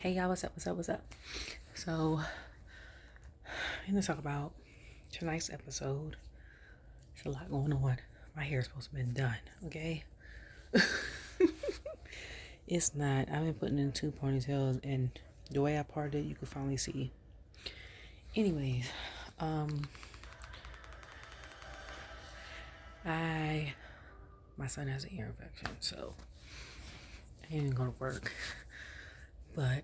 Hey y'all, what's up, what's up, what's up? So, I'm gonna talk about tonight's episode. There's a lot going on. My hair is supposed to have been done, okay? It's not. I've been putting in 2 ponytails, and the way I parted it, you can finally see. Anyways, my son has an ear infection, so I ain't even gonna work. But,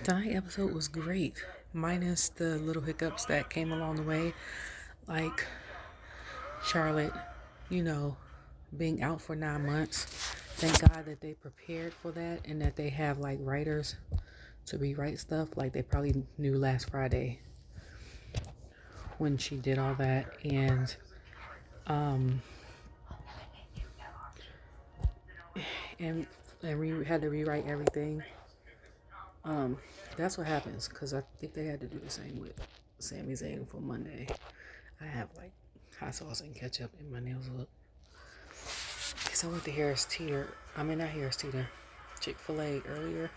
tonight's episode was great, minus the little hiccups that came along the way, like Charlotte, being out for 9 months. Thank God that they prepared for that and that they have like writers to rewrite stuff. Like they probably knew last Friday when she did all that, and we had to rewrite everything. That's what happens, because I think they had to do the same with Sami Zayn for Monday. I have like hot sauce and ketchup in my nails look. Because I went to not Harris Teeter, Chick-fil-A earlier.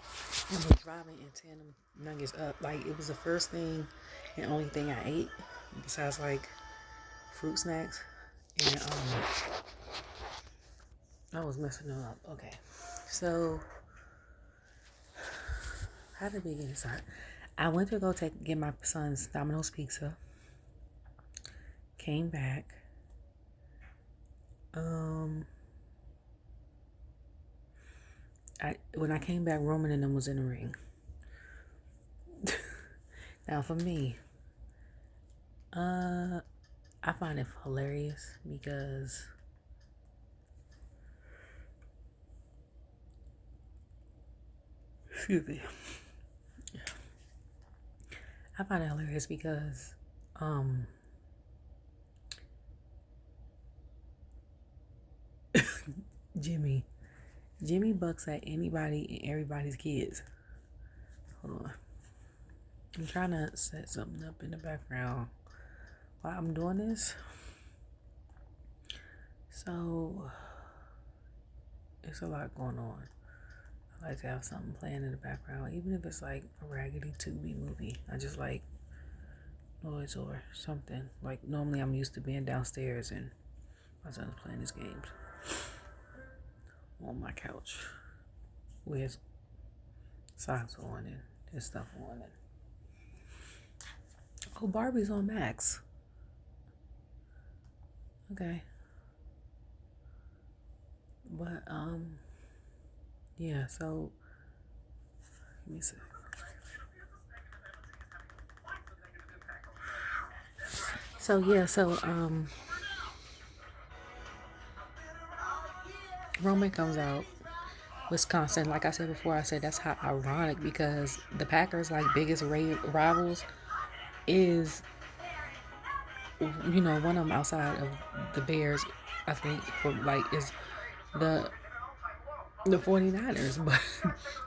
I was driving and tearing them nuggets up. Like, it was the first thing and only thing I ate besides like fruit snacks. And I was messing them up. Okay. So how did we get started? I went to go get my son's Domino's pizza. Came back. When I came back, Roman and them was in the ring. Now for me, I find it hilarious because excuse me. I find it hilarious because Jimmy bucks at anybody and everybody's kids. Hold on. I'm trying to set something up in the background while I'm doing this. So, it's a lot going on. I like to have something playing in the background, even if it's like a Raggedy Tubi movie. I just like noise or something. Like, normally I'm used to being downstairs and my son's playing his games on my couch with his socks on and his stuff on. And oh, Barbie's on Max. Okay. But yeah, so let me see. Roman comes out, Wisconsin. Like I said before, I said that's how ironic, because the Packers' like biggest rivals is, one of them outside of the Bears, I think, is the 49ers. But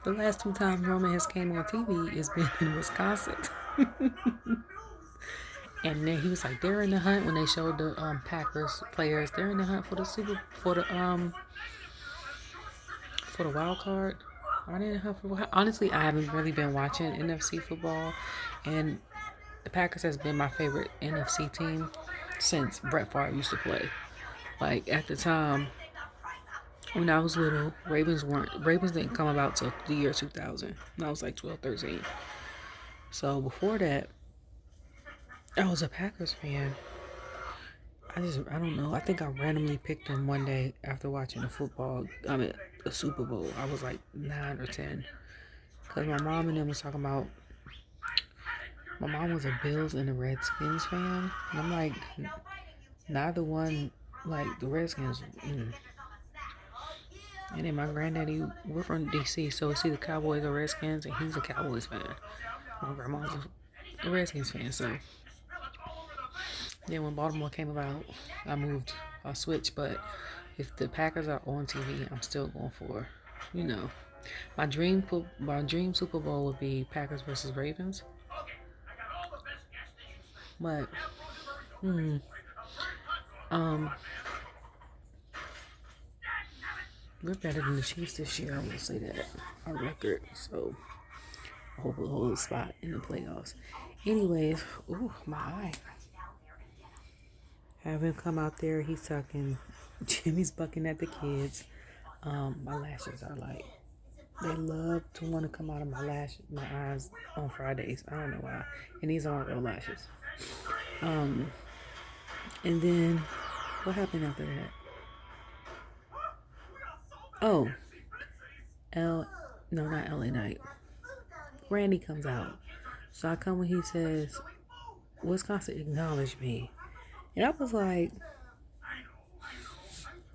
the last 2 times Roman has came on TV has been in Wisconsin. And then he was like, they're in the hunt when they showed the Packers players. They're in the hunt for the wild card. Are they in the hunt for? Honestly, I haven't really been watching NFC football, and the Packers has been my favorite NFC team since Brett Favre used to play. Like, at the time when I was little, Ravens didn't come about till the year 2000. And I was like 12, 13. So before that, I was a Packers fan. I don't know. I think I randomly picked them one day after watching a Super Bowl. I was like 9 or 10. Because my mom and them was talking about, my mom was a Bills and a Redskins fan. And I'm like, neither one, like the Redskins. And then my granddaddy, we're from DC, so it's either Cowboys or Redskins, and he's a Cowboys fan. My grandma's a Redskins fan, so. Then when Baltimore came about, I switched, but if the Packers are on TV, I'm still going for, my dream Super Bowl would be Packers versus Ravens. But, we're better than the Chiefs this year. I will say that. Our record. So I hope we'll hold a spot in the playoffs. Anyways, ooh, my eye. Have him come out there. He's talking. Jimmy's bucking at the kids. My lashes are like, they love to want to come out of my eyes on Fridays. I don't know why. And these aren't real lashes. And then what happened after that? Oh, no, not LA Knight. Randy comes out. So I come when he says, Wisconsin acknowledged me. And I was like,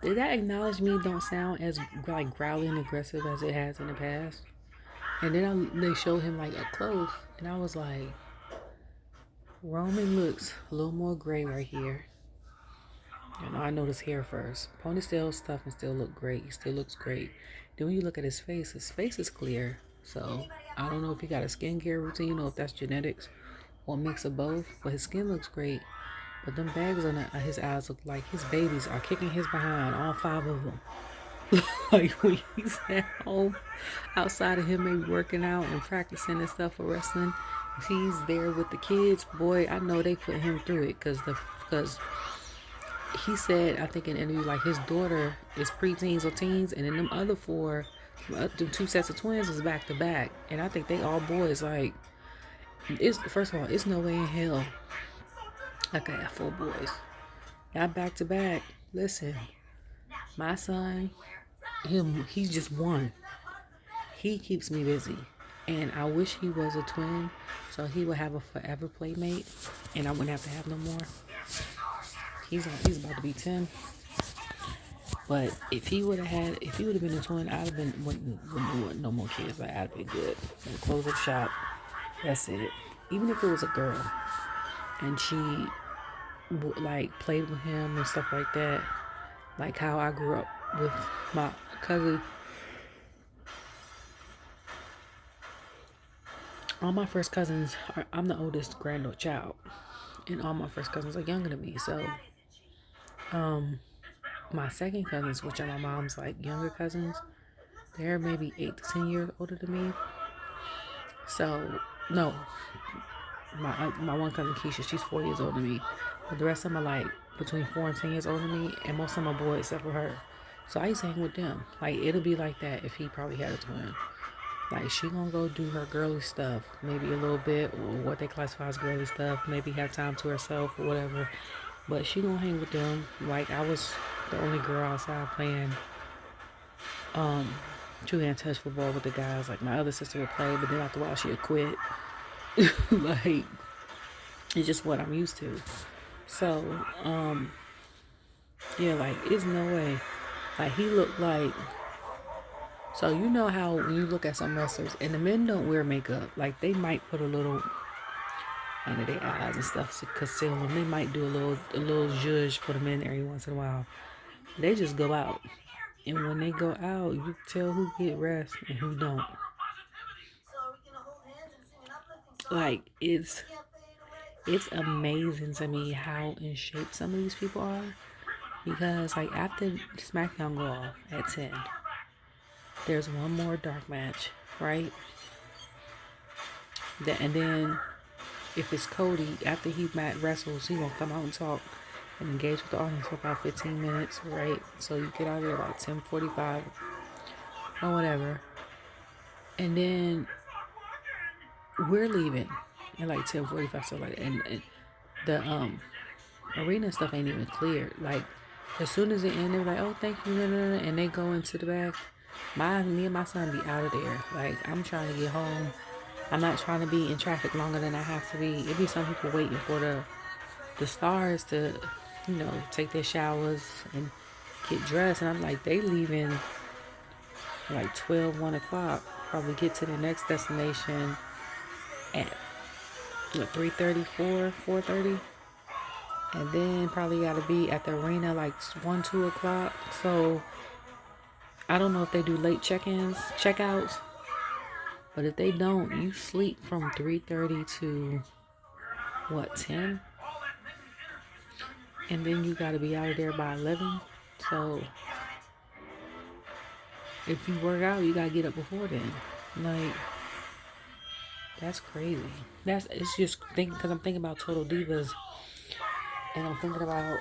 did that acknowledge me don't sound as like growling aggressive as it has in the past? And then they showed him like up close, and I was like, Roman looks a little more gray right here. And I noticed hair first. Ponytail stuff and still look great. He still looks great. Then when you look at his face is clear. So I don't know if he got a skincare routine or if that's genetics or a mix of both. But his skin looks great. But them bags on his eyes look like his babies are kicking his behind, all 5 of them. Like when he's at home, outside of him maybe working out and practicing and stuff for wrestling, he's there with the kids. Boy, I know they put him through it because he said, I think in an interview, like his daughter is preteens or teens, and then them other 4, the 2 sets of twins is back to back, and I think they all boys. Like, first of all, it's no way in hell I could have 4 boys. Not back to back. Listen, my son, he's just one. He keeps me busy, and I wish he was a twin so he would have a forever playmate and I wouldn't have to have no more. He's about to be 10, but if he would have been a twin, I'd have been wouldn't no more kids. Like, I'd be good. And close up shop. That's it. Even if it was a girl and she like played with him and stuff like that, like how I grew up with my cousin. All my first cousins I'm the oldest granddaughter child, and all my first cousins are younger than me. So my second cousins, which are my mom's like younger cousins, they're maybe 8 to 10 years older than me. So no, my one cousin Keisha, she's 4 years older than me, but the rest of them are like between 4 and 10 years older than me, and most of them are boys except for her. So I used to hang with them. Like, it'll be like that if he probably had a twin. Like, she gonna go do her girly stuff, maybe a little bit, or what they classify as girly stuff, maybe have time to herself or whatever, but she gonna hang with them. Like, I was the only girl outside playing two-hand touch football with the guys. Like, my other sister would play, but then after a while she would quit. Like, it's just what I'm used to. So yeah, like, it's no way. Like, he looked like, so you know how when you look at some wrestlers, and the men don't wear makeup, like they might put a little under their eyes and stuff to conceal them. They might do a little zhuzh for the men every once in a while. They just go out, and when they go out, you can tell who get rest and who don't. Like, it's amazing to me how in shape some of these people are, because like after Smackdown go off at 10, there's one more dark match, right? And then if it's Cody, after he wrestles, he gonna come out and talk and engage with the audience for about 15 minutes, right? So you get out of there about 10:45 or whatever, and then we're leaving at like 10:45. So like, and the arena stuff ain't even cleared. Like, as soon as it ends, they're like, "Oh, thank you," and they go into the back. Me and my son be out of there. Like, I'm trying to get home. I'm not trying to be in traffic longer than I have to be. It be some people waiting for the stars to, take their showers and get dressed, and I'm like, they leaving like 12, 1 o'clock. Probably get to the next destination at 3:30, 4:30. And then probably got to be at the arena like 1, 2 o'clock. So I don't know if they do late check-ins, check-outs. But if they don't, you sleep from 3:30 to, 10? And then you got to be out of there by 11. So if you work out, you gotta get up before then. Like, that's crazy. It's just thinking, because I'm thinking about Total Divas, and I'm thinking about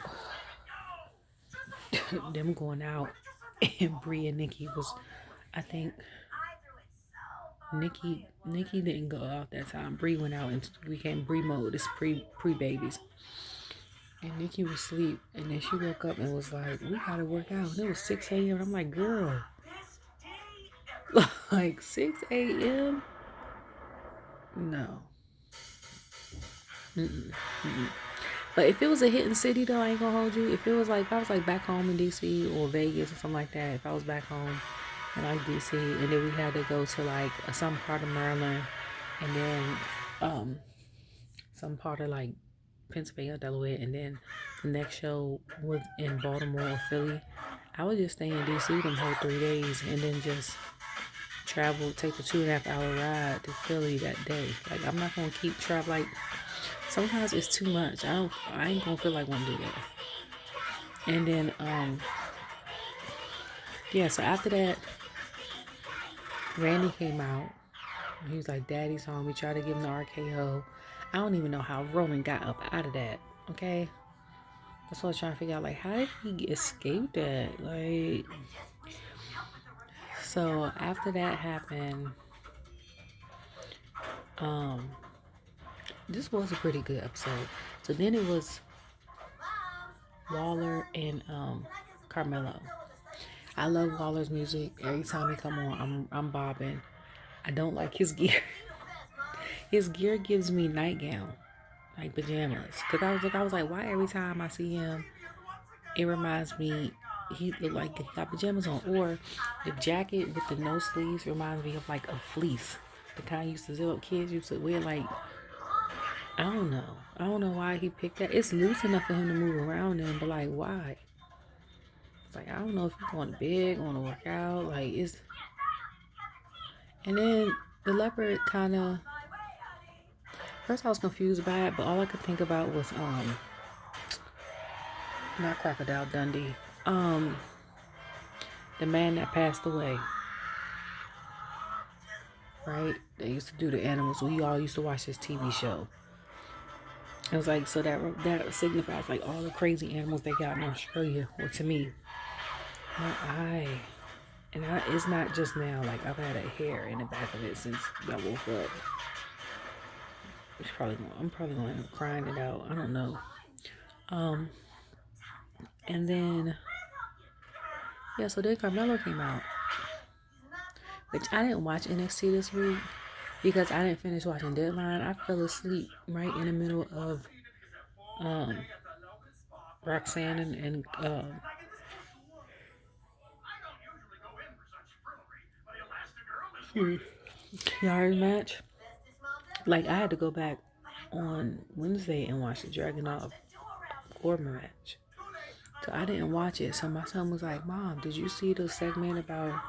them going out, and Brie and Nikki was, I think Nikki didn't go out that time. Brie went out and became Brie mode. It's pre babies. And Nikki was asleep, and then she woke up and was like, "We gotta work out." And it was 6 a.m. And I'm like, "Girl, like 6 a.m. No." Mm-mm, mm-mm. But if it was a hidden city, though, I ain't gonna hold you. If I was like back home in DC or Vegas or something like that. If I was back home in like DC, and then we had to go to like some part of Maryland, and then some part of like Pennsylvania, Delaware, and then the next show was in Baltimore or Philly, I would just stay in DC them whole 3 days and then just travel, take the 2.5 hour ride to Philly that day. Like, I'm not gonna keep travel. Like, sometimes it's too much. I ain't gonna feel like wanna do that. And then yeah, so after that, Randy came out. He was like, "Daddy's home." We tried to give him the RKO. I don't even know how Roman got up out of that. Okay, that's what I was trying to figure out. Like, how did he escape that? Like, so after that happened, this was a pretty good episode. So then it was Waller and Carmelo. I love Waller's music. Every time he come on, I'm bobbing. I don't like his gear. His gear gives me nightgown, like pajamas. Cause I was like, why every time I see him, it reminds me he look like he got pajamas on, or the jacket with the no sleeves reminds me of like a fleece. The kind used to zip up kids used to wear. Like, I don't know why he picked that. It's loose enough for him to move around in, but like, why? It's like, I don't know if he's going to big, want to work out. Like, it's. And then the leopard kind of. First, I was confused by it, but all I could think about was not Crocodile Dundee, the man that passed away. Right? They used to do the animals. We all used to watch this TV show. It was like, so that signifies like all the crazy animals they got in Australia. Well, to me, my eye, and it's not just now. Like, I've had a hair in the back of it since I woke up. I'm probably going to end up crying it out. I don't know. And then yeah, so then Carmelo came out, which I didn't watch NXT this week because I didn't finish watching Deadline. I fell asleep right in the middle of Roxanne and Yard match. Like, I had to go back on Wednesday and watch the Dragunov Corbin match. So I didn't watch it. So my son was like, "Mom, did you see the segment about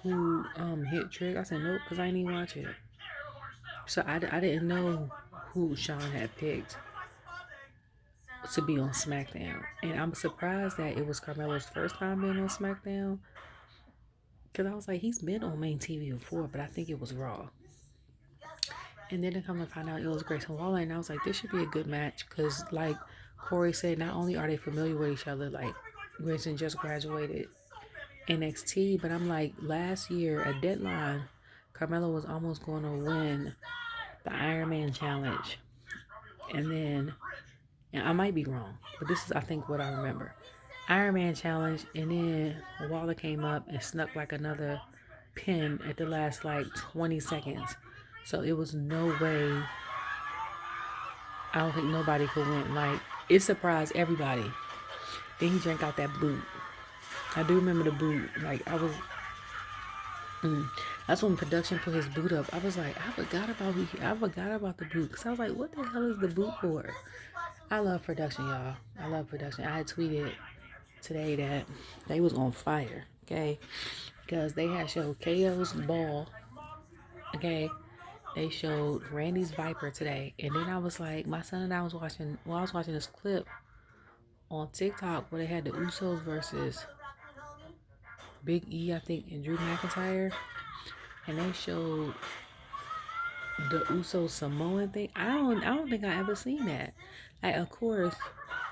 who hit Trick?" I said, "Nope," because I didn't even watch it. So I didn't know who Sean had picked to be on Smackdown. And I'm surprised that it was Carmelo's first time being on Smackdown. Because I was like, he's been on main TV before, but I think it was Raw. And then to come to find out it was Grayson Waller, and I was like, this should be a good match. Because like Corey said, not only are they familiar with each other, like Grayson just graduated NXT, but I'm like, last year at Deadline, Carmelo was almost going to win the Iron Man Challenge. And then, and I might be wrong, but this is, I think, what I remember. Iron Man Challenge, and then Waller came up and snuck like another pin at the last like 20 seconds. So it was no way. I don't think nobody could win. Like, it surprised everybody. Then he drank out that boot. I do remember the boot. Like, I was. That's when production put his boot up. I was like, I forgot about the boot. Because I was like, what the hell is the boot for? I love production, y'all. I love production. I had tweeted today that they was on fire, okay? Because they had showed KO's ball, okay? They showed Randy's Viper today. And then I was like, my son and I was watching, I was watching this clip on TikTok where they had the Usos versus Big E, I think, and Drew McIntyre, and they showed the Uso Samoan thing. I don't think I ever seen that. Like, of course,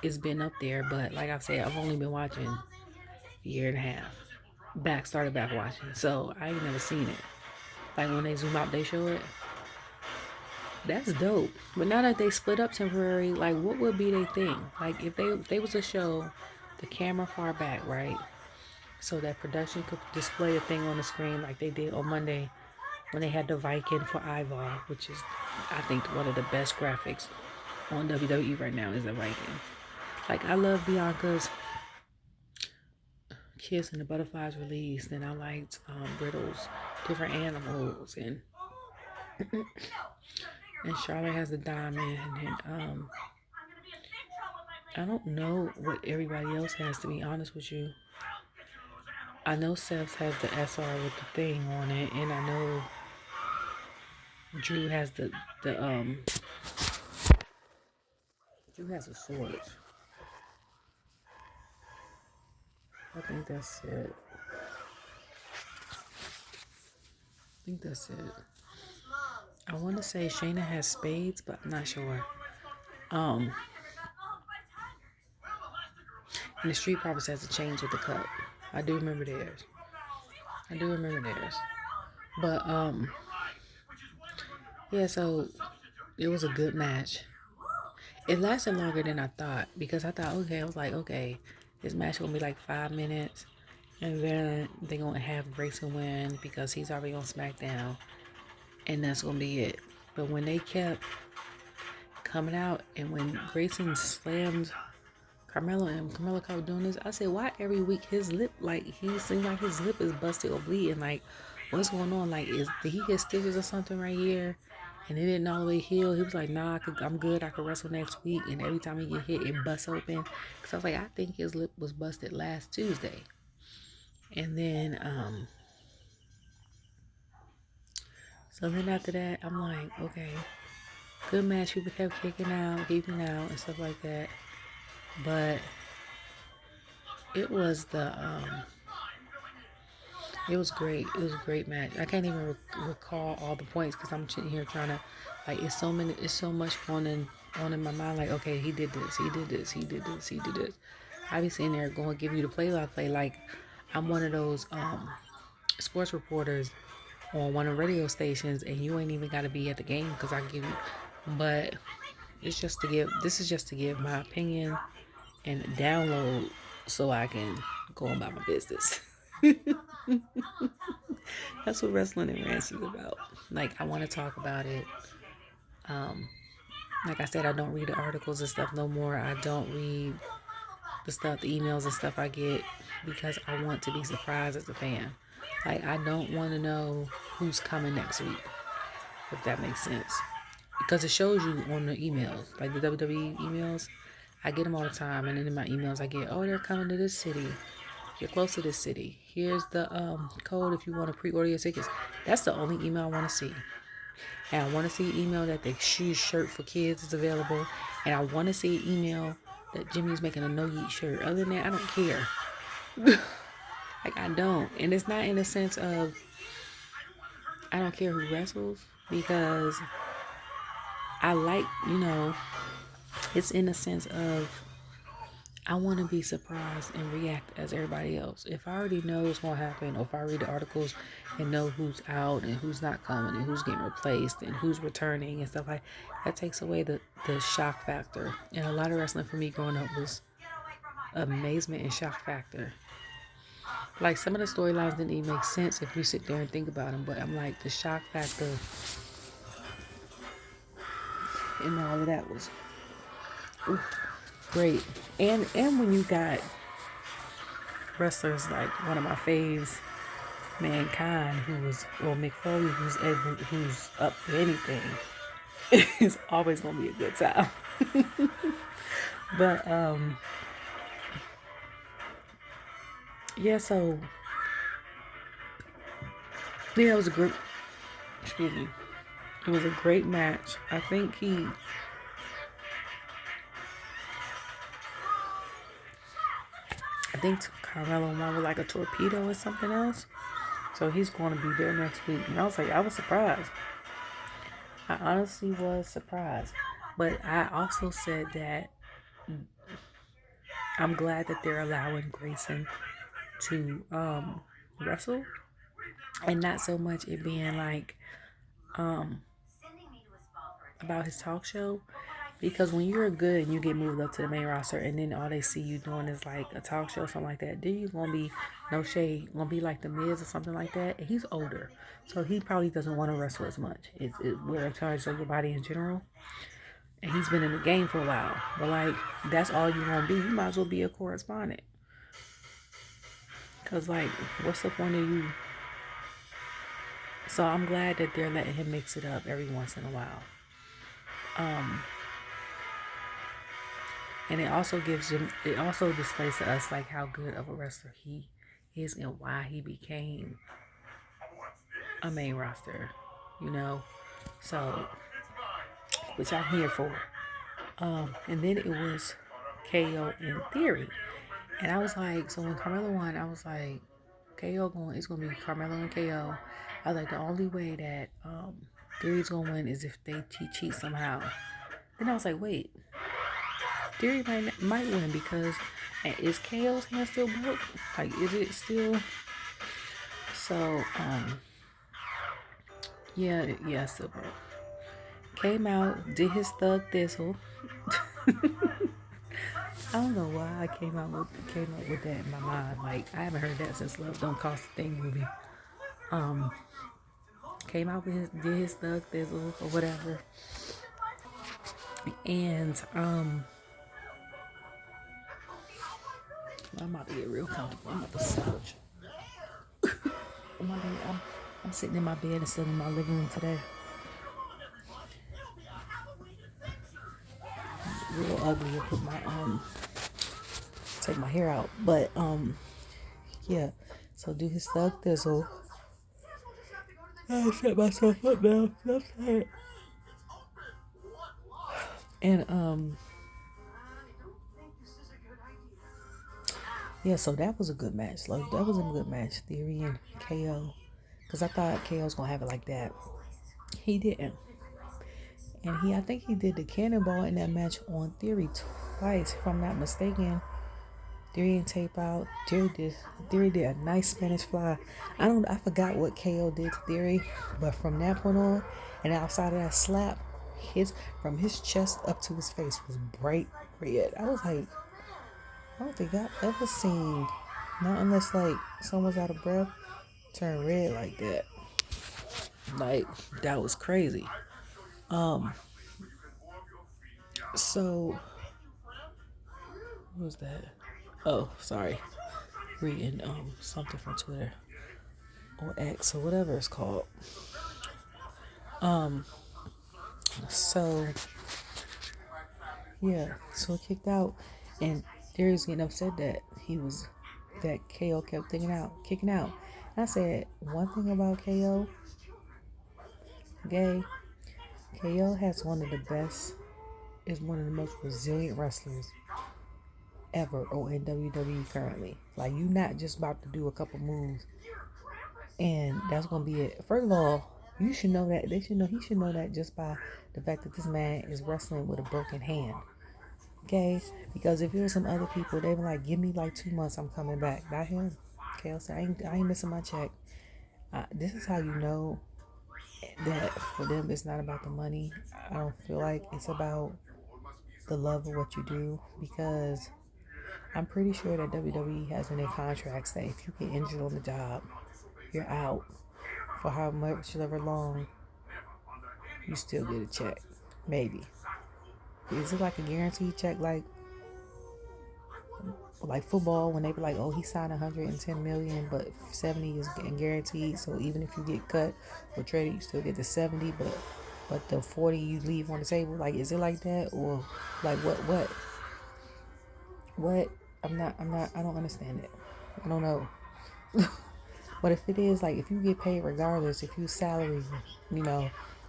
it's been up there, but like I said, I've only been watching a year and a half. Started back watching, so I ain't never seen it. Like when they zoom out, they show it. That's dope. But now that they split up temporary, like what would be their thing? Like if they was to show the camera far back, right? So that production could display a thing on the screen like they did on Monday when they had the Viking for Ivar, which is, I think, one of the best graphics on WWE right now is the Viking. Like, I love Bianca's Kiss and the Butterflies released, and I liked Brittle's different animals, and Charlotte has the diamond, and I don't know what everybody else has, to be honest with you. I know Seth has the SR with the thing on it, and I know Drew has the Drew has a sword. I think that's it. I want to say Shayna has spades, but I'm not sure. And the Street Profits has a change with the cup. I do remember theirs. But yeah, so it was a good match. It lasted longer than I thought because I thought, I was like, okay, this match gonna be like 5 minutes, and then they're gonna have Grayson win because he's already on Smackdown, and that's gonna be it. But when they kept coming out, and when Grayson slammed Carmelo and Carmelo kept doing this, I said, why every week his lip, like, he seems like his lip is busted or bleeding? Like, what's going on? Like, did he get stitches or something right here? And it didn't all the way heal. He was like, nah, I'm good. I can wrestle next week. And every time he get hit, it busts open. Because I was like, I think his lip was busted last Tuesday. And then, so then after that, I'm like, okay, good match. People kept keeping out, and stuff like that. But it was it was great. It was a great match. I can't even recall all the points because I'm sitting here trying to, like, it's so much going on in my mind. Like, okay, he did this. I be sitting there going, give you the play-by-play. Like, I'm one of those sports reporters on one of the radio stations, and you ain't even got to be at the game because I give you. But this is just to give my opinion and download so I can go about my business. That's what Wrestling and Rants is about. Like, I want to talk about it. Like I said, I don't read the articles and stuff no more. I don't read the emails and stuff I get because I want to be surprised as a fan. Like, I don't want to know who's coming next week, if that makes sense. Because it shows you on the emails, like the WWE emails. I get them all the time, and then in my emails I get, oh, they're coming to this city. You're close to this city. Here's the code if you want to pre-order your tickets. That's the only email I want to see. And I want to see an email that the shoe shirt for kids is available. And I want to see an email that Jimmy's making a no-yeet shirt. Other than that, I don't care. Like, I don't. And it's not in the sense of I don't care who wrestles, because I like, it's in the sense of I want to be surprised and react as everybody else. If I already know what's going to happen, or if I read the articles and know who's out and who's not coming and who's getting replaced and who's returning and stuff like that, takes away the shock factor. And a lot of wrestling for me growing up was amazement and shock factor. Like, some of the storylines didn't even make sense if you sit there and think about them, but I'm like, the shock factor and all of that was great. And when you got wrestlers like one of my faves, Mankind, Mick Foley, who's up for anything, it's always gonna be a good time. But yeah, so yeah, it was a great. Excuse me. It was a great match. I think think Carmelo won with like a torpedo or something else. So he's going to be there next week. And I was like, I was surprised. I honestly was surprised. But I also said that I'm glad that they're allowing Grayson to wrestle, and not so much it being like um about his talk show, because when you're good and you get moved up to the main roster and then all they see you doing is like a talk show or something like that, then you're gonna be, no shade, gonna be like the Miz or something like that. And he's older, so he probably doesn't want to wrestle as much. We're in charge of your body in general, and he's been in the game for a while. But like, that's all you want to be. You might as well be a correspondent. Cause like, what's the point of you? So I'm glad that they're letting him mix it up every once in a while. And it also displays to us like how good of a wrestler he is and why he became a main roster, you know. So, which I'm here for. And then it was KO in Theory. And I was like, so when Carmelo won, I was like, it's gonna be Carmelo and KO. I was like, the only way that Theory's gonna win is if they cheat somehow. Then I was like, wait, Theory might win, because is KO's hand still broke? Like, is it still? So yeah, still broke. Came out, did his thug thistle. I don't know why I came up with that in my mind. Like, I haven't heard that since Love Don't Cost a Thing movie. Came out with did his thug thistle or whatever. And I'm about to get real comfortable. I'm about to slouch. I'm sitting in my bed instead of my living room today. Real ugly. I put my take my hair out, but yeah. So do his thug thistle. I set myself up now. I'm tired. And yeah. So that was a good match. Like, that was a good match. Theory and KO, because I thought KO was gonna have it like that. He didn't. And I think he did the cannonball in that match on Theory twice, if I'm not mistaken. Theory didn't tape out. Theory did a nice Spanish fly. I forgot what KO did to Theory, but from that point on, and outside of that slap, from his chest up to his face was bright red. I was like, I don't think I've ever seen, not unless like someone's out of breath, turn red like that. Like, that was crazy. So what was that? Oh, sorry. Reading something from Twitter or X or whatever it's called. So yeah, so it kicked out, and Theory's getting upset that KO kept kicking out. And I said, one thing about KO, KO has is one of the most resilient wrestlers ever or in WWE currently. Like, you not just about to do a couple moves and that's gonna be it. First of all, you should know that. He should know that just by the fact that this man is wrestling with a broken hand. Okay? Because if it was some other people, they were like, give me like 2 months, I'm coming back. Not him. KO said, I ain't missing my check. This is how you know that for them it's not about the money. I don't feel like it's about the love of what you do, because I'm pretty sure that WWE has in their contracts that if you get injured on the job, you're out for how much ever long, you still get a check. Maybe. Is it like a guaranteed check, like football, when they be like, oh, he signed 110 million, but 70 is getting guaranteed. So even if you get cut or traded, you still get the 70, but the 40 you leave on the table. Like, is it like that, or like what? I don't understand it. I don't know. But if it is, like, if you get paid regardless, if you salary,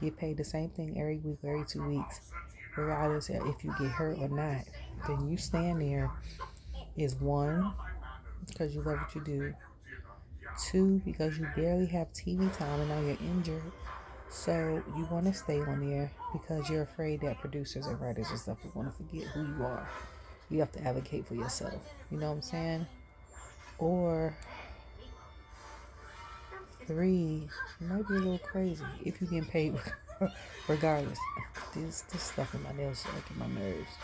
get paid the same thing every week, every 2 weeks, regardless of if you get hurt or not, then you stand there is one, because you love what you do. 2, because you barely have TV time and now you're injured. So you want to stay on there because you're afraid that producers and writers and stuff are going to forget who you are. You have to advocate for yourself. You know what I'm saying? Or 3, it might be a little crazy if you get paid regardless. This stuff in my nails like in my nerves.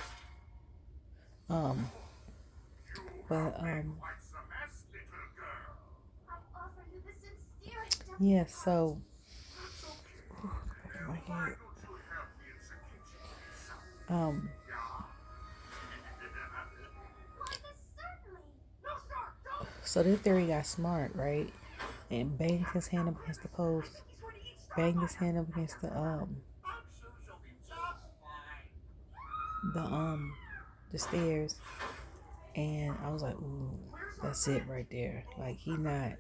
Yeah, so my head. So this theory got smart, right? And banged his hand up against the post. Banged his hand up against the stairs. And I was like, ooh, that's it right there. Like he not.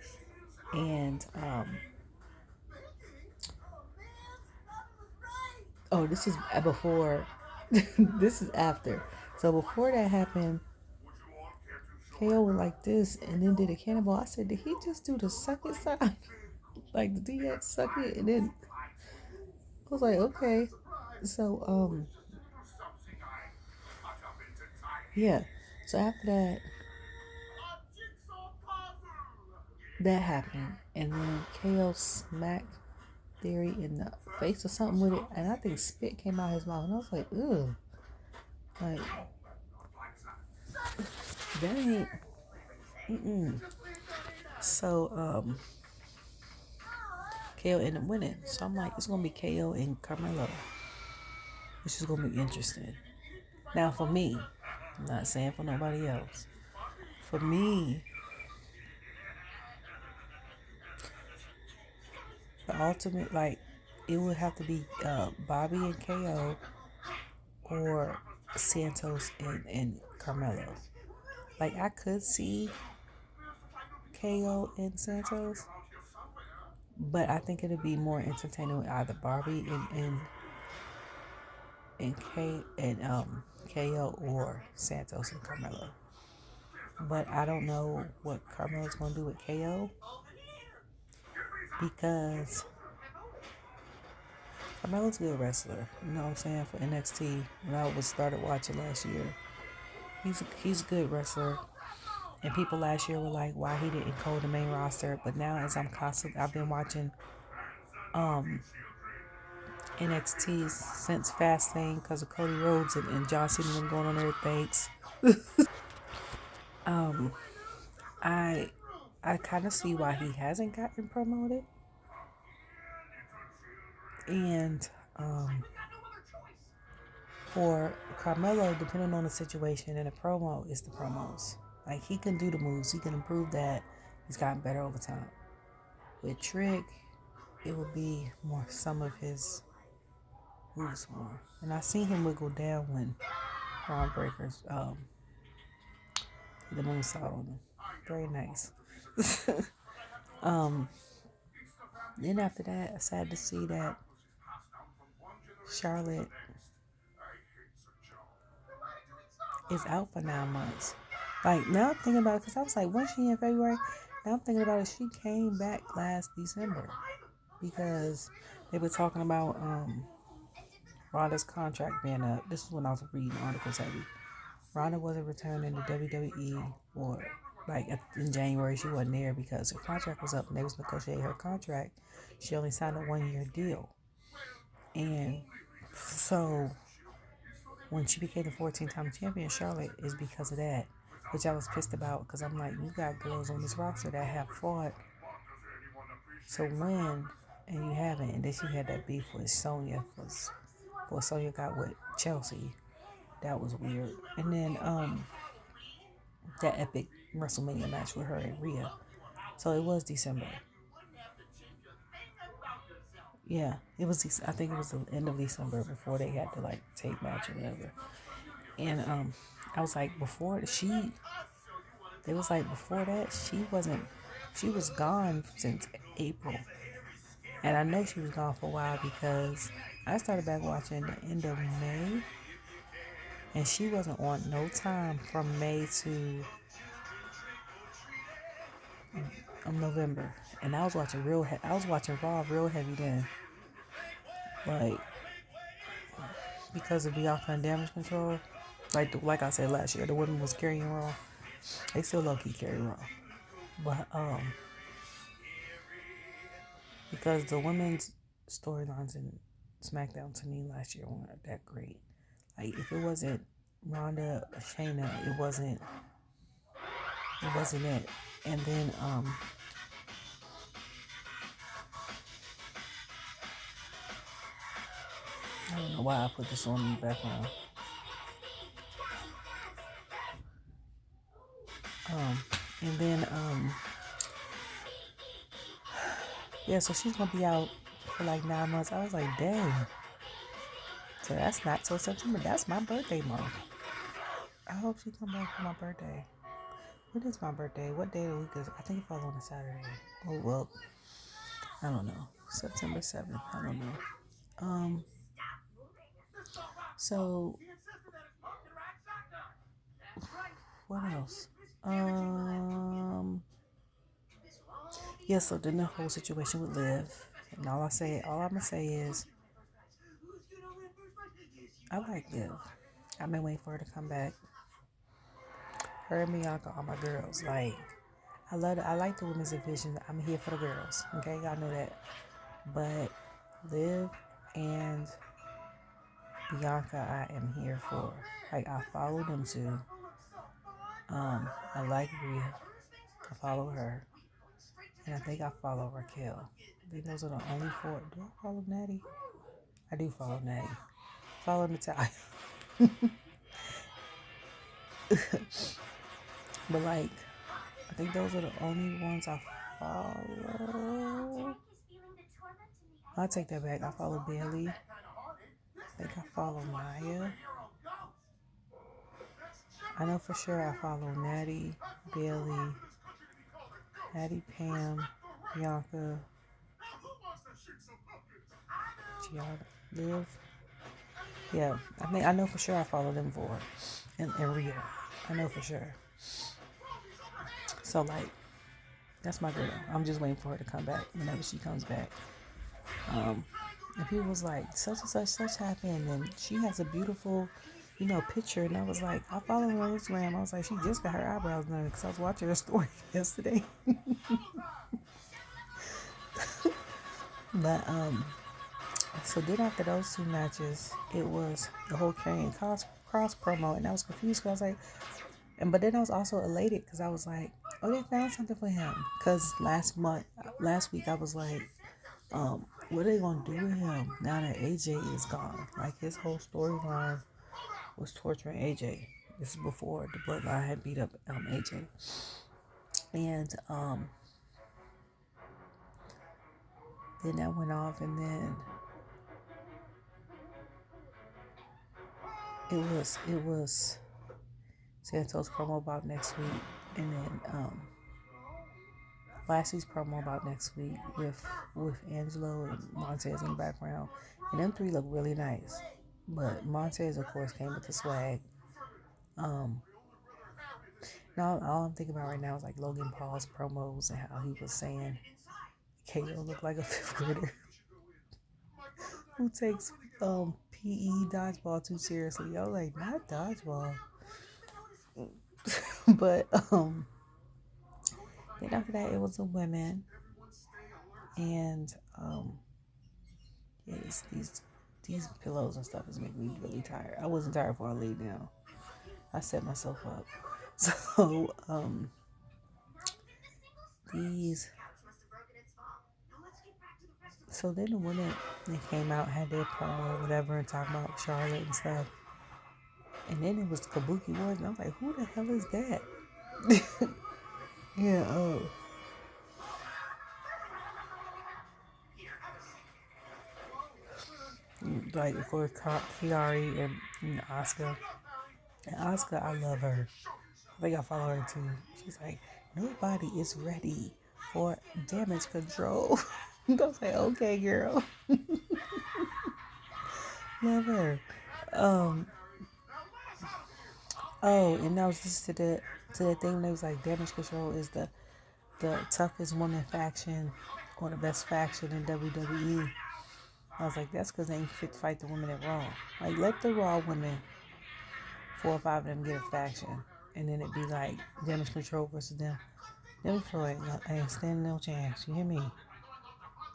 And oh, this is before. This is after. So before that happened, KO was like this and then did a cannonball. I said, did he just do the second side? Like, did he suck it? And then I was like, okay. So, yeah. So after that happened. And then KO smacked Theory in the face or something with it. And I think spit came out his mouth. And I was like, ugh. Like, that ain't. So, KO ended up winning. So I'm like, it's going to be KO and Carmelo, which is going to be interesting. Now, for me, I'm not saying for nobody else. For me, the ultimate, like, it would have to be Bobby and KO or Santos and Carmelo. Like, I could see KO and Santos, but I think it'd be more entertaining with either Barbie and KO or Santos and Carmelo. But I don't know what Carmelo's gonna do with KO because Carmelo's a good wrestler. You know what I'm saying? For NXT, when I started watching last year, he's a good wrestler. And people last year were like, why he didn't code the main roster. But now, as I've been watching NXT since Fastlane because of Cody Rhodes and John Cena been going on there. Thanks. I kind of see why he hasn't gotten promoted. And for Carmelo, depending on the situation and the promo, is the promos. Like, he can do the moves. He can improve that. He's gotten better over time. With Trick, it would be more some of his moves more. And I seen him wiggle down when Braun Breakers did the moonsault on him. Very nice. Then after that, I'm sad to see that Charlotte is out for 9 months. Like, now I'm thinking about it, because I was like, wasn't she in February? Now I'm thinking about it, she came back last December because they were talking about Ronda's contract being up. This is when I was reading articles heavy. Ronda wasn't returning to WWE, or like in January she wasn't there because her contract was up and they was negotiating her contract. She only signed a 1-year deal. And so when she became the 14-time champion, Charlotte, is because of that, which I was pissed about because I'm like, you got girls on this roster that have fought to win and you haven't. And then she had that beef with Sonya before Sonya got with Chelsea. That was weird. And then that epic WrestleMania match with her and Rhea. So it was December. Yeah, it was. I think it was the end of December before they had to like tape match or whatever. And I was like, before that, she was gone since April. And I know she was gone for a while because I started back watching the end of May. And she wasn't on no time from May to November, and I was watching I was watching Raw real heavy then, like because of Bianca and Damage Control. Like I said last year, the women was carrying Raw. They still low key carry Raw, but because the women's storylines in SmackDown to me last year weren't that great. Like if it wasn't Ronda, Shayna, it wasn't it. And then I don't know why I put this on in the background. And then yeah, so she's gonna be out for like 9 months. I was like, dang. So that's not till September. That's my birthday month. I hope she come back for my birthday. When is my birthday? What day of the week is it? I think it falls on a Saturday. Oh well, I don't know. September 7th. I don't know. So what else? Yeah, so then the whole situation with Liv. And all I'm gonna say is I like Liv. I've been waiting for her to come back. Her and Bianca are my girls. Like I like the women's division. I'm here for the girls. Okay, y'all know that. But Liv and Bianca, I am here for. Like I follow them too. I like Rhea. I follow her. And I think I follow Raquel. I think those are the only four. Do I follow Natty? I do follow Natty. Follow Natalia. But like, I think those are the only ones I follow. I'll take that back. I follow Bailey. I think I follow Naya. I know for sure I follow Natty, Bailey, Natty, Pam, Bianca, Gianna, Liv. Yeah, I know for sure I follow them four. And Rhea. I know for sure. So like, that's my girl. I'm just waiting for her to come back whenever she comes back. And people was like, such and such happened, and she has a beautiful, picture. And I was like, I follow her on Instagram. I was like, she just got her eyebrows done because I was watching her story yesterday. But so then after those two matches, it was the whole Karrion Kross promo, and I was confused because I was like, but then I was also elated because I was like, oh, they found something for him. Because last week I was like, what are they gonna do with him now that AJ is gone? Like his whole storyline was torturing AJ. This is before the bloodline had beat up AJ, and then that went off, and then it was Santos promo about next week, and then Lashley's promo about next week with Angelo and Montez in the background, and them three look really nice. But Montez, of course, came with the swag. Now all I'm thinking about right now is like Logan Paul's promos and how he was saying KO looked like a fifth grader who takes PE dodgeball too seriously. I was like, not dodgeball. But then after that it was the women, and yes, these pillows and stuff is making me really tired. I wasn't tired before I laid down. I set myself up. So so then the women, they came out, had their promo or whatever, and talking about Charlotte and stuff. And then it was Kabuki Wars, and I was like, who the hell is that? Yeah, like, of course, Kiari and Asuka. And Asuka, I love her. I think I follow her too. She's like, nobody is ready for damage control. I was like, okay, girl. Love her. Oh, and I was listening to the thing that was like damage control is the the toughest woman faction or the best faction in WWE. I was like, that's because they ain't fit to fight the women at Raw. Like, let the Raw women, 4 or 5 of them, get a faction. And then it'd be like Damage Control versus them. Damage Control ain't standing no chance. You hear me?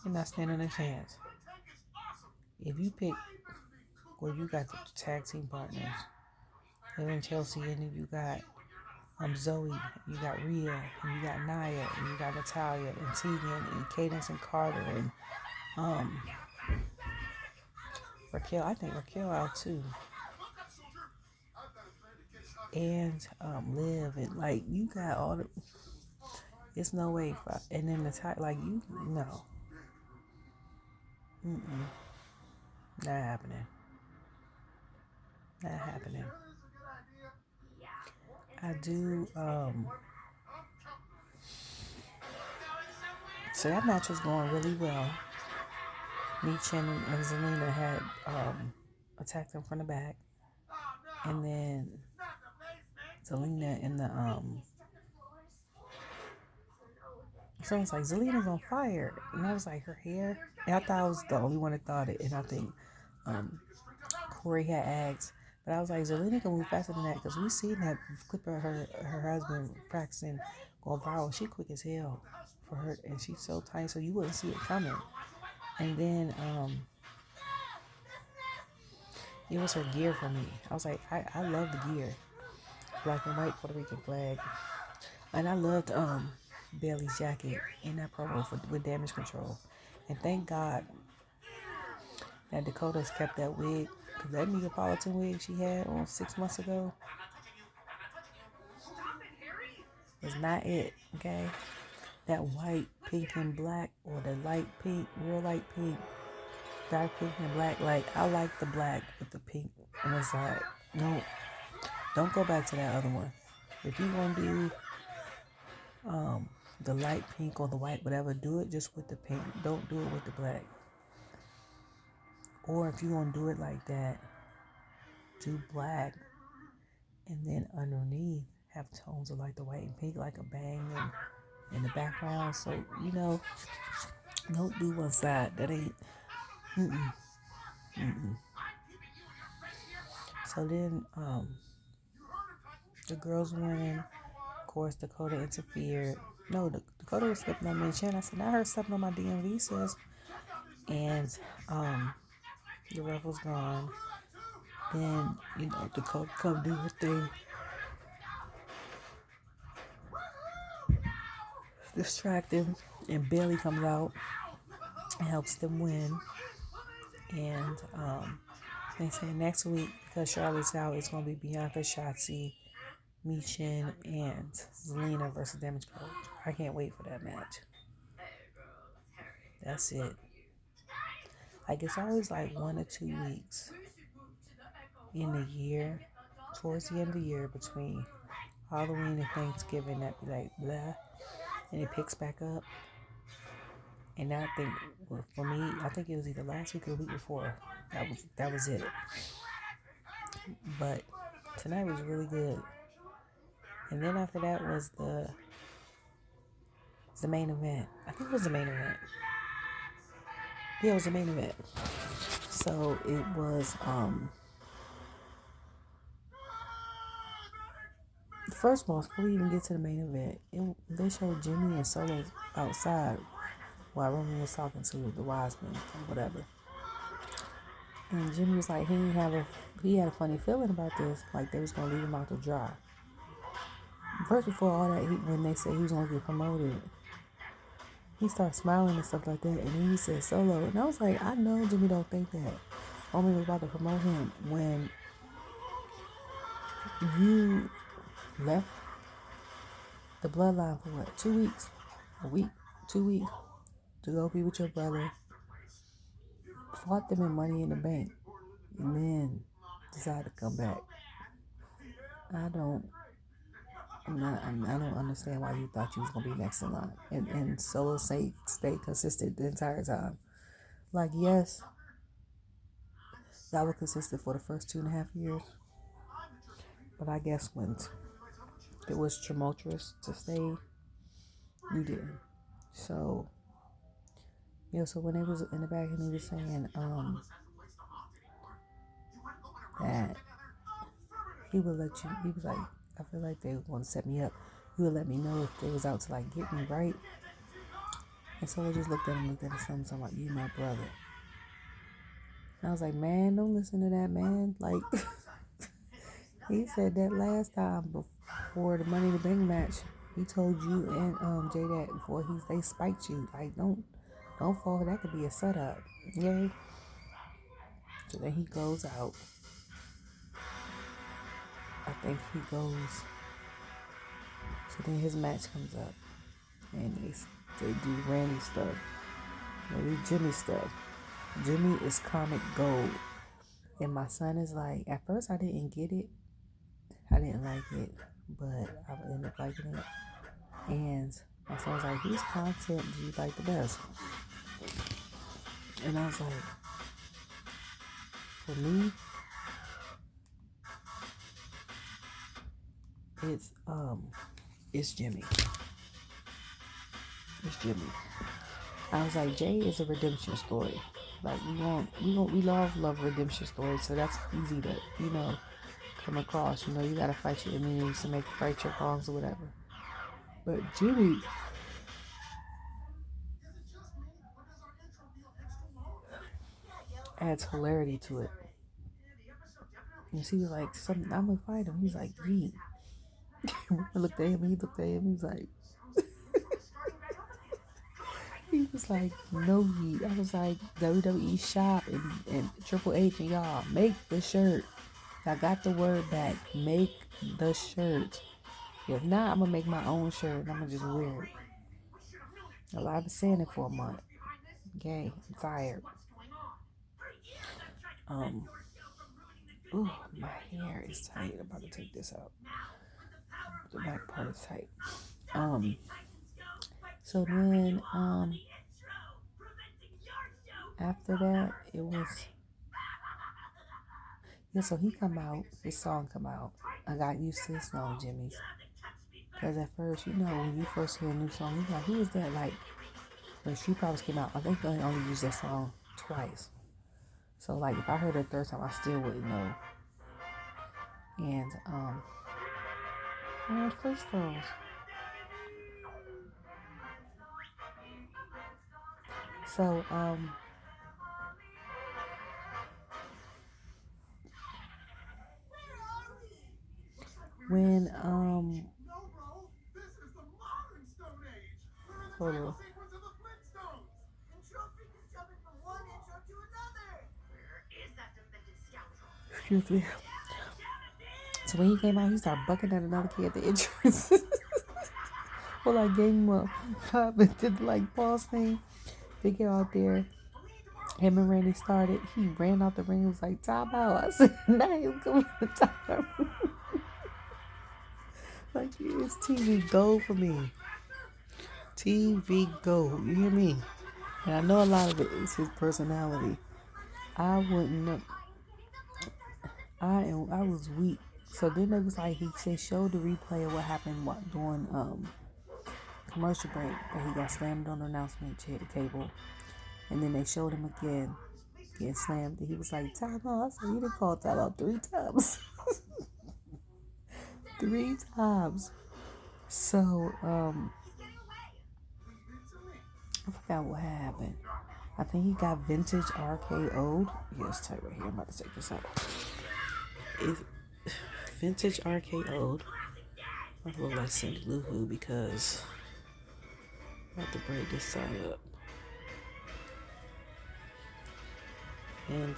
You're not standing a chance. If you pick, well, you got the tag team partners. Him and Chelsea, and then you got Zoe, you got Rhea, and you got Nia, and you got Natalia, and Tegan, and Cadence, and Carter, and Raquel. I think Raquel out too. And Liv, and like, you got all the. It's no way. And then Natalia, like, you, no. Not happening. Not happening. I do, so that match was going really well. Michin and Zelina had attacked them from the back. And then Zelina in the someone's like, Zelina's on fire. And I was like, her hair? And I thought I was the only one that thought it. And I think Corey had asked. But I was like, Zelina can move faster than that, because we seen that clip of her husband practicing going viral. She quick as hell for her, and she's so tight, so you wouldn't see it coming. And then it was her gear for me. I was like, I love the gear, black and white Puerto Rican flag, and I loved Bailey's jacket in that promo with Damage Control. And thank God that Dakota's kept that wig. Because that Neapolitan wig she had on 6 months ago was not it, okay? That white, pink, and black, or the light pink, real light pink, dark pink and black. Like, I like the black with the pink on the side. No, don't go back to that other one. If you want to do the light pink or the white, whatever, do it just with the pink. Don't do it with the black. Or if you want to do it like that, do black, and then underneath have tones of like the white and pink, like a bang in the background. So, you know, don't do one side. That ain't. So then, the girls winning. Of course, Dakota interfered. No, Dakota was stepping on Michin. I said, not her stepping on my DMV, sis. And the ref was gone. Then, you know, Dakota come do her thing. Distract him, and Bailey comes out and helps them win. And they say next week, because Charlotte's out, it's going to be Bianca, Shotzi, Michin, and Zelina versus Damage Control. I can't wait for that match. That's it. Like, it's always like 1 or 2 weeks in the year, towards the end of the year, between Halloween and Thanksgiving, that be like blah, and it picks back up. And I think, well, for me, I think it was either last week or the week before. That was it. But tonight was really good. And then after that was the main event. I think it was the main event. Yeah, it was the main event. So it was first of all, before we even get to the main event, they showed Jimmy and Solo outside while Roman was talking to the Wiseman or whatever. And Jimmy was like, he had a funny feeling about this, like they was gonna leave him out to dry. First, before all that, when they said he was gonna get promoted, he started smiling and stuff like that, and then he said Solo, and I was like, I know Jimmy don't think that Roman was about to promote him when you left the bloodline for what, 2 weeks, a week, 2 weeks to go be with your brother, fought them in Money in the Bank, and then decided to come back. I don't understand why you thought you was gonna be next in line. And Solo stayed consistent the entire time. Like, yes, that was consistent for the first 2.5 years. But I guess when it was tumultuous to stay You didn't. So yeah, so when it was in the back and he was saying that he would let you, he was like, I feel like they want to set me up. He would let me know if they was out to like get me, right? And so I just looked at his son, talking about, you my brother. And I was like, man, don't listen to that, man. Like, he said that last time before the Money in the Bank match. He told you and Jay that before they spiked you. Like, don't fall. That could be a setup. Yay. So then he goes out. I think he goes. So then his match comes up, and they do Randy stuff. They do Jimmy stuff. Jimmy is comic gold, and my son is like. At first, I didn't get it. I didn't like it, but I ended up liking it. And my son was like, "Whose content do you like the best?" And I was like, "For me, it's Jimmy. It's Jimmy." I was like, Jay is a redemption story. Like we love redemption stories, so that's easy to, come across. You gotta fight your enemies to make right your wrongs or whatever. But Jimmy adds hilarity to it. And she was like, I'm gonna fight him. He's like, yeet. I looked at him and he looked at him. He was like, no yeet. I was like, WWE shop and Triple H and y'all make the shirt. I got the word back. Make the shirt. If not, I'm gonna make my own shirt and I'm gonna just wear it. I've been saying it for a month. Okay, I'm tired. Ooh, my hair is tight. I'm about to take this out. The back part is tight. So then, after that, it was, yeah, so he come out, his song come out. I got used to his song, Jimmy's. Because at first, when you first hear a new song, you're like, who is that? Like, when Street Profits came out, I think they only used that song twice. So, like, if I heard it a third time, I still wouldn't know. And, first those. So, when, hold on. Excuse me. So when he came out, he started bucking at another kid at the entrance. Well, I gave him a 5 and did like boss thing. They get out there. Him and Randy started. He ran out the ring and was like, time out. I said, now he's coming to time. Like, it's TV gold for me. TV gold. You hear me? And I know a lot of it is his personality. I wouldn't know. I was weak. So then it was like they showed the replay of what happened during commercial break, that he got slammed on the announcement table, and then they showed him again getting slammed, and he was like, time out. I said, you done called time out 3 times. 3 times. So I forgot what happened. I think he got vintage RKO'd. Yeah, it's tight right here. I'm about to take this out. It's vintage RKO'd. I look like Cindy Lou Who because I'm about to break this side up. And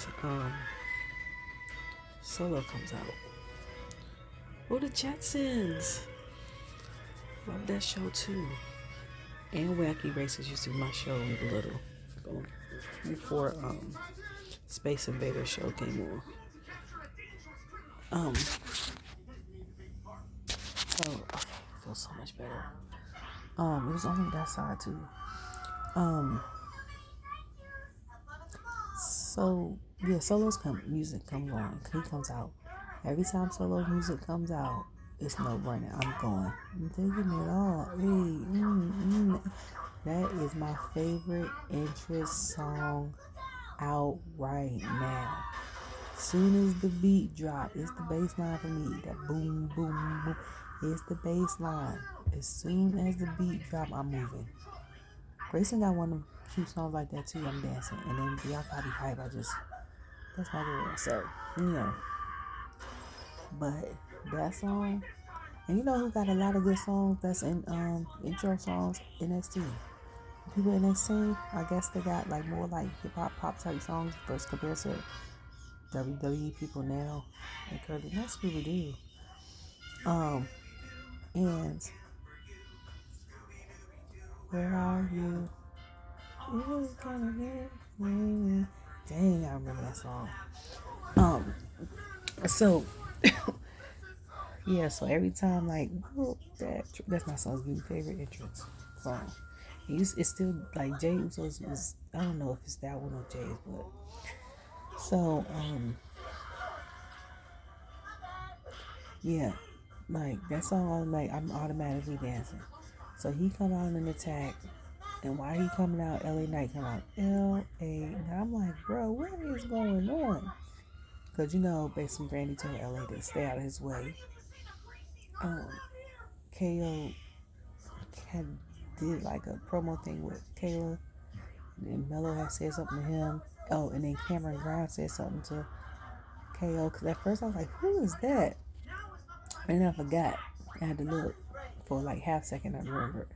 Solo comes out. Oh, the Jetsons. Love that show too. And Wacky Races used to be my show when I was little. Before Space Invader show came on. So okay, it feels so much better. It was only that side too. So yeah, Solo's music comes on. He comes out. Every time Solo's music comes out, it's no brainer. I'm going. I'm taking it all. Hey, that is my favorite interest song out right now. Soon as the beat drop, it's the bass line for me. That boom, boom, boom. It's the bass line. As soon as the beat drop, I'm moving. Grayson got one of them cute songs like that too. I'm dancing. And then y'all probably hype. That's my girl. So, But that song, and you know who got a lot of good songs that's in intro songs? NXT. People in NXT, I guess they got like more like hip hop pop type songs versus compared to WWE people now. Because most people do. And where are you? Dang, I remember that song. So yeah, so every time like that's my son's new favorite entrance song. It's still like Jay Uso's is I don't know if it's that one or Jay's, but so yeah, like that song like I'm automatically dancing. So he come out in an attack, and why he coming out? LA Knight come out LA. Now I'm like, bro, what is going on? Because basically Randy told LA to stay out of his way. KO had did like a promo thing with Kayla, and Melo had said something to him. Oh, and then Cameron Grimes said something to KO. Because at first I was like, who is that? And I forgot. I had to look for like half a second. I remember.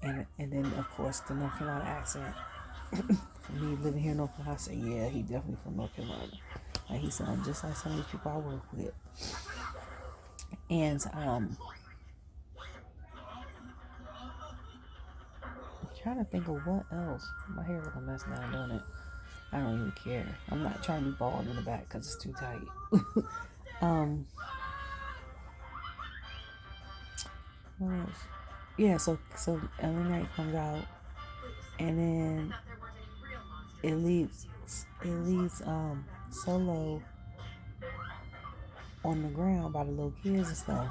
And then of course the North Carolina accent. For me living here in North Carolina, I said, yeah, he definitely from North Carolina. Like he sounds just like some of these people I work with. And I'm trying to think of what else. My hair looking mess now doing it. I don't even care. I'm not trying to be bald in the back because it's too tight. What else? Yeah, so LA Knight comes out, and then it leaves Solo on the ground by the little kids and stuff.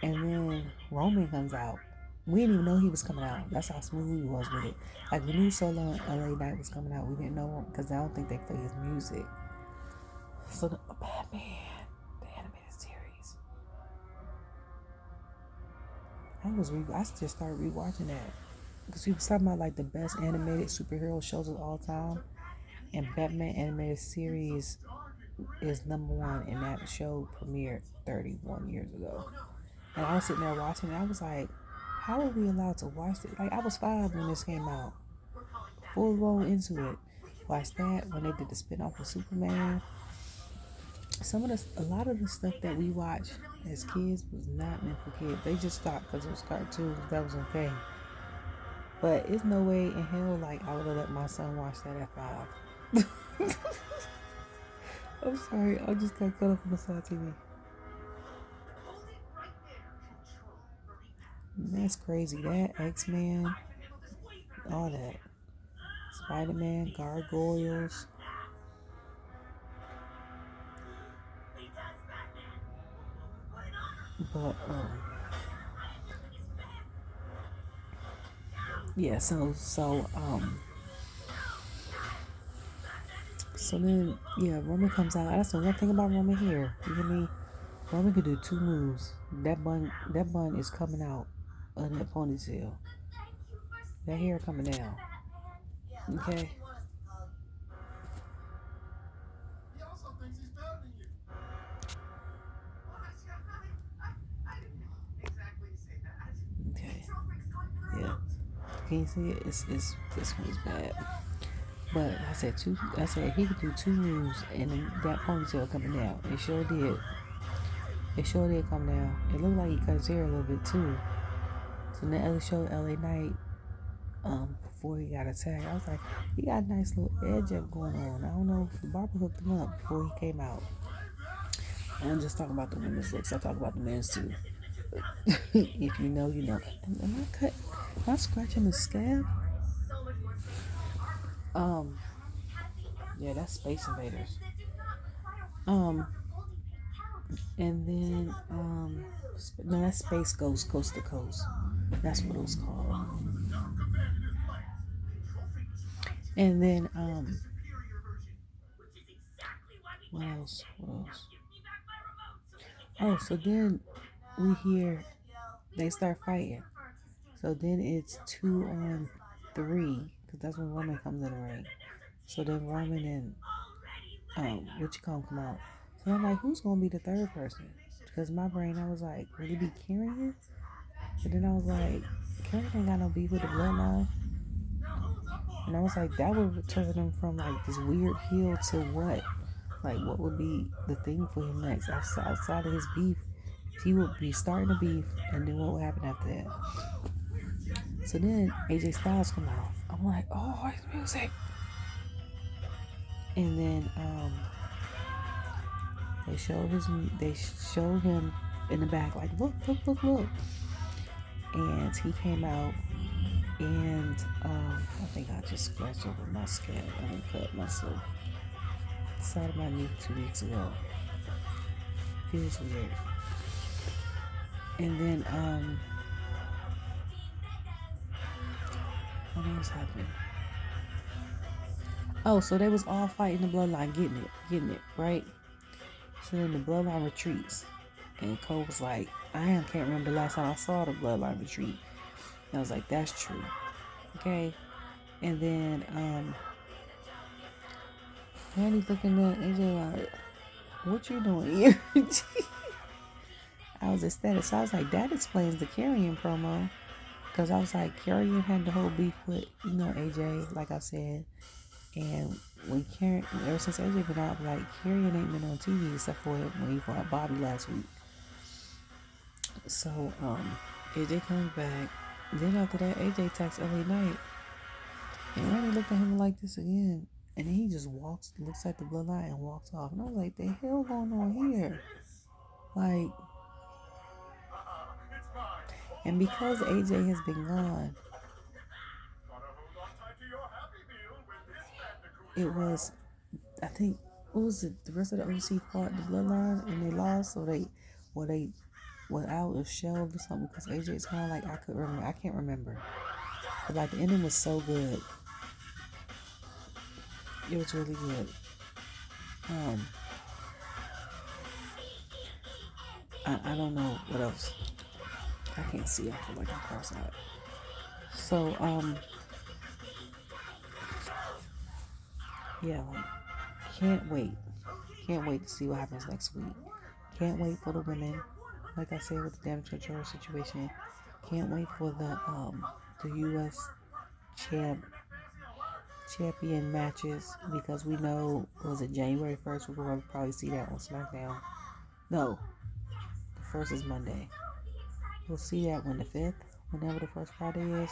And then Roman comes out. We didn't even know he was coming out. That's how smooth he was with it. Like we knew Solo and LA Knight was coming out. We didn't know because I don't think they play his music. So Batman, the animated series. I just started rewatching that because we was talking about like the best animated superhero shows of all time, and Batman animated series is number one, and that show premiered 31 years ago. And I was sitting there watching it. I was like, how are we allowed to watch it? Like I was 5 when this came out, full blown into it. Watched that when they did the spin-off of Superman. A lot of the stuff that we watched as kids was not meant for kids. They just stopped because it was cartoons. That was okay. But it's no way in hell like I would have let my son watch that at 5. I'm sorry, I just got cut off on the side TV. That's crazy. That X-Men, all that. Spider-Man, Gargoyles. But yeah, so then Roman comes out. That's the one thing about Roman here. You hear me? Roman could do 2 moves. That bun is coming out of that ponytail. That hair coming down. Okay. Okay. Yeah. Can you see it? It's this one's bad. But I said he could do 2 moves and then that ponytail coming down. It sure did. It sure did come down. It looked like he cut his hair a little bit too. So then other show LA Knight, before he got attacked, I was like, he got a nice little edge up going on. I don't know if the barber hooked him up before he came out. I'm just talking about the women's looks. I talk about the men's too. If you know, you know. Am I scratching the scab? Yeah, that's Space Invaders. And then, no, that's Space Ghost, Coast to Coast. That's what it was called. And then, what else? What else? Oh, so then we hear they start fighting. So then it's 2-on-3, because that's when Roman comes in the ring. So then Roman and what you call him come out. So I'm like, who's gonna be the third person? Because in my brain I was like, would it be Karrion? But then I was like, Karrion ain't got no beef with the bloodline. And I was like, that would turn him from like this weird heel to what? Like, what would be the thing for him next? Outside of his beef, he would be starting a beef, and then what would happen after that? So then AJ Styles come out. I'm like, oh, it's music. And then they showed him in the back, like, look. And he came out, and I think I just scratched over my scalp. I cut myself. Side of my knee 2 weeks ago. Feels weird. And then what else happened? Oh, so they was all fighting the bloodline, getting it, right? So then the bloodline retreats. And Cole was like, can't remember the last time I saw the bloodline retreat. And I was like, that's true. Okay. And then Randy looking at AJ like, what you doing here? I was ecstatic. So I was like, that explains the Karrion promo. Because I was like, Karrion had the whole beef with, AJ, like I said. And when Karrion, ever since AJ been out, like, Karrion ain't been on TV except for when he fought Bobby last week. So, AJ comes back. Then after that, AJ texts LA Knight. And Randy looked at him like this again. And then he just looks at the bloodline and walks off. And I was like, the hell going on here? Like, and because AJ has been gone, it was, I think, what was it? The rest of the OC fought the bloodline and they lost, or they were out of shelved or something. Because AJ's kind of like, I can't remember. But like the ending was so good. It was really good. I don't know what else. I can't see. I feel like I'm cross-eyed. So yeah, like, can't wait. Can't wait to see what happens next week. Can't wait for the women. Like I said with the damage control situation. Can't wait for the U.S. champion matches, because we know, was it January 1st? We're going to probably see that on Smackdown. No, the 1st is Monday. We'll see that when the 5th, whenever the first Friday is.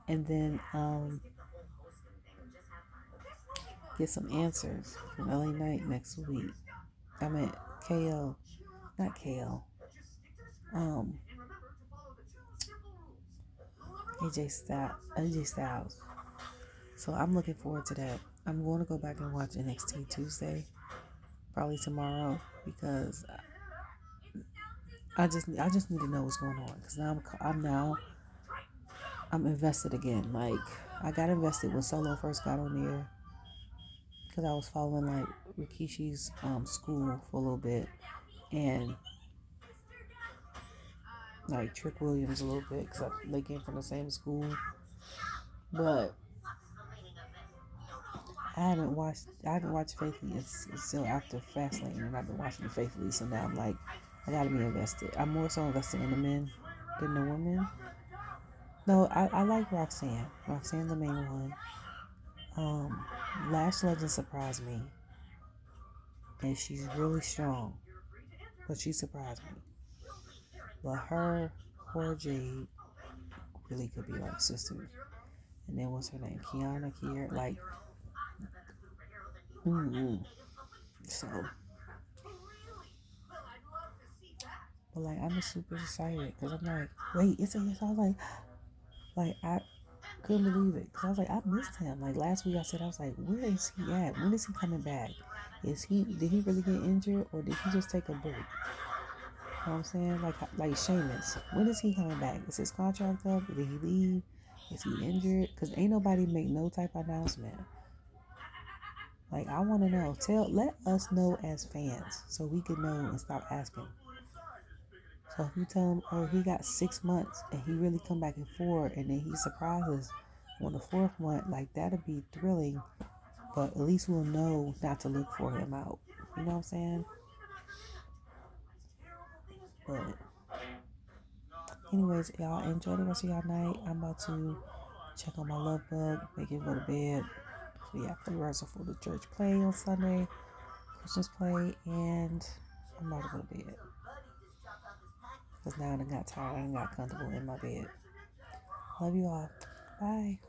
And then get some answers from LA Knight next week. I meant KO, not KO. AJ Styles. So I'm looking forward to that. I'm going to go back and watch NXT Tuesday, probably tomorrow, because I just need to know what's going on, because I'm invested again. Like, I got invested when Solo first got on there, because I was following like Rikishi's school for a little bit, and like Trick Williams a little bit, because they came from the same school. But I haven't watched Faithfully until after Fastlane, and I've been watching it faithfully. So now I'm like, I gotta be invested. I'm more so invested in the men than the women. No, I like Roxanne. Roxanne's the main one. Lash Legend surprised me, and she's really strong, but she surprised me. But her Jade really could be like sisters. And then what's her name? Kiera. Like, so. But like, I'm just super excited, because I'm like, wait, it's a yes. I was like couldn't believe it. Because I was like, I missed him. Like last week I said, I was like, where is he at? When is he coming back? Did he really get injured or did he just take a break? You know what I'm saying? Like Sheamus. When is he coming back? Is his contract up? Did he leave? Is he injured? Because ain't nobody make no type of announcement. Like, I want to know. Let us know as fans so we can know and stop asking. So if you tell him, oh, he got 6 months and he really come back in 4 and then he surprises on the 4th month, like that'd be thrilling. But at least we'll know not to look for him out. You know what I'm saying? But anyways, y'all enjoy the rest of y'all night. I'm about to check on my love bug, make it go to bed. So yeah, play rehearsal for the church play on Sunday, Christmas play, and I'm about to go to bed. Because now I done got tired, I done got comfortable in my bed. Love you all. Bye.